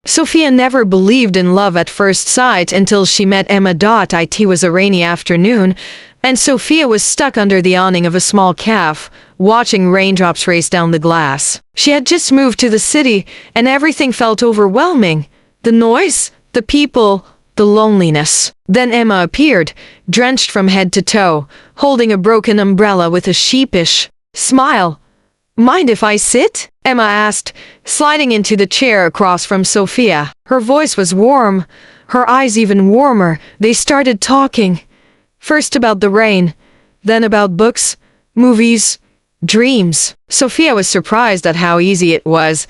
Sofia never believed in love at first sight until she met Emma. It was a rainy afternoon, and Sofia was stuck under the awning of a small cafe, watching raindrops race down the glass. She had just moved to the city, and everything felt overwhelming. The noise, the people, the loneliness. Then Emma appeared, drenched from head to toe, holding a broken umbrella with a sheepish smile. "Mind if I sit?" Emma asked, sliding into the chair across from Sofia. Her voice was warm, her eyes even warmer. They started talking. First about the rain, then about books, movies, dreams. Sofia was surprised at how easy it was,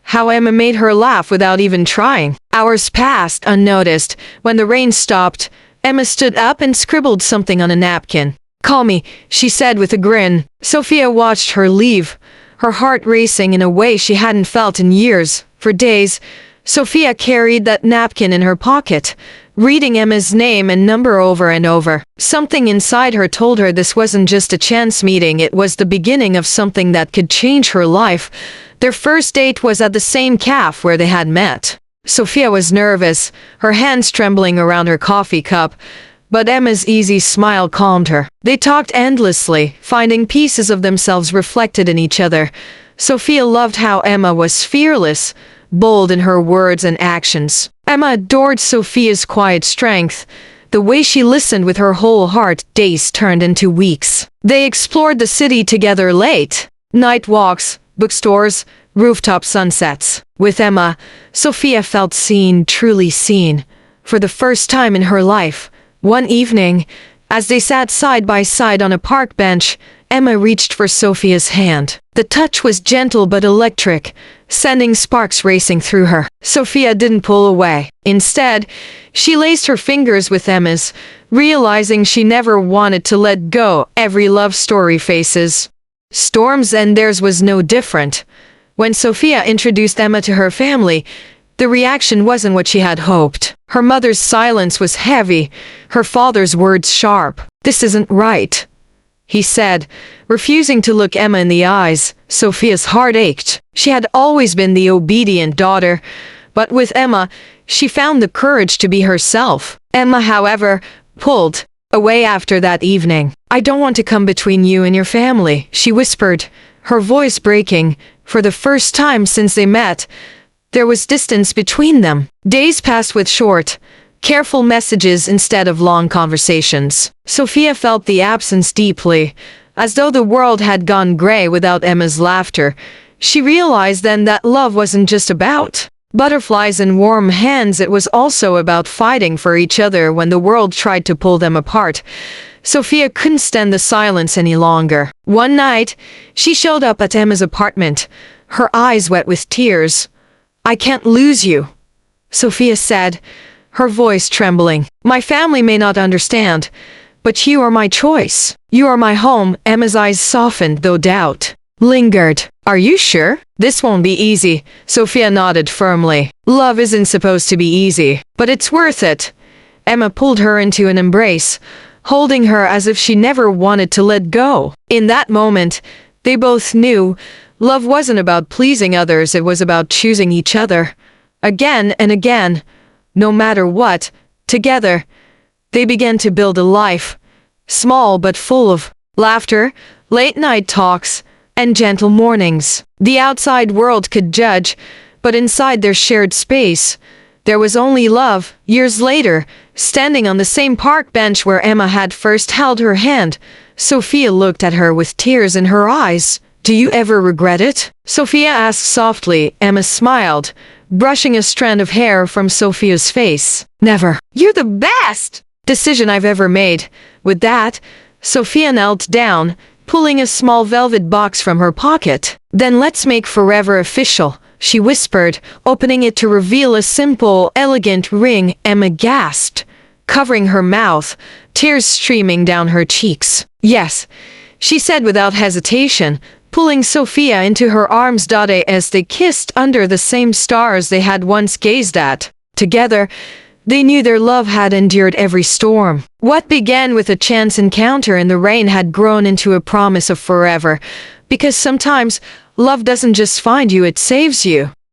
how Emma made her laugh without even trying. Hours passed unnoticed. When the rain stopped, Emma stood up and scribbled something on a napkin. "Call me," she said with a grin. Sofia watched her leave, her heart racing in a way she hadn't felt in years. For days, Sofia carried that napkin in her pocket, reading Emma's name and number over and over. Something inside her told her this wasn't just a chance meeting, it was the beginning of something that could change her life. Their first date was at the same cafe where they had met. Sofia was nervous, her hands trembling around her coffee cup, but Emma's easy smile calmed her. They talked endlessly, finding pieces of themselves reflected in each other. Sofia loved how Emma was fearless, bold in her words and actions. Emma adored Sofia's quiet strength, the way she listened with her whole heart. Days turned into weeks. They explored the city together late. Night walks, bookstores, rooftop sunsets. With Emma, Sofia felt seen, truly seen. For the first time in her life, one evening, as they sat side by side on a park bench, Emma reached for Sofia's hand. The touch was gentle but electric, sending sparks racing through her. Sofia didn't pull away. Instead, she laced her fingers with Emma's, realizing she never wanted to let go. Every love story faces storms, and theirs was no different. When Sofia introduced Emma to her family, the reaction wasn't what she had hoped. Her mother's silence was heavy, her father's words sharp. "This isn't right," he said, refusing to look Emma in the eyes. Sofia's heart ached. She had always been the obedient daughter, but with Emma, she found the courage to be herself. Emma, however, pulled away after that evening. "I don't want to come between you and your family," she whispered, her voice breaking. For the first time since they met, there was distance between them. Days passed with short, careful messages instead of long conversations. Sofia felt the absence deeply, as though the world had gone gray without Emma's laughter. She realized then that love wasn't just about butterflies and warm hands, it was also about fighting for each other when the world tried to pull them apart. Sofia couldn't stand the silence any longer. One night, she showed up at Emma's apartment, her eyes wet with tears. "I can't lose you," Sofia said, her voice trembling. "My family may not understand, but you are my choice. You are my home." Emma's eyes softened, though doubt lingered. "Are you sure? This won't be easy." Sofia nodded firmly. "Love isn't supposed to be easy, but it's worth it." Emma pulled her into an embrace, holding her as if she never wanted to let go. In that moment, they both knew love wasn't about pleasing others, it was about choosing each other. Again and again, no matter what, together, they began to build a life, small but full of laughter, late-night talks, and gentle mornings. The outside world could judge, but inside their shared space, there was only love. Years later, standing on the same park bench where Emma had first held her hand, Sofia looked at her with tears in her eyes. "Do you ever regret it?" Sofia asked softly. Emma smiled, brushing a strand of hair from Sofia's face. "Never. You're the best decision I've ever made." With that, Sofia knelt down, pulling a small velvet box from her pocket. "Then let's make forever official," she whispered, opening it to reveal a simple, elegant ring. Emma gasped, covering her mouth, tears streaming down her cheeks. "Yes," she said without hesitation, pulling Sofia into her arms. As they kissed under the same stars they had once gazed at. Together, they knew their love had endured every storm. What began with a chance encounter in the rain had grown into a promise of forever. Because sometimes, love doesn't just find you, it saves you.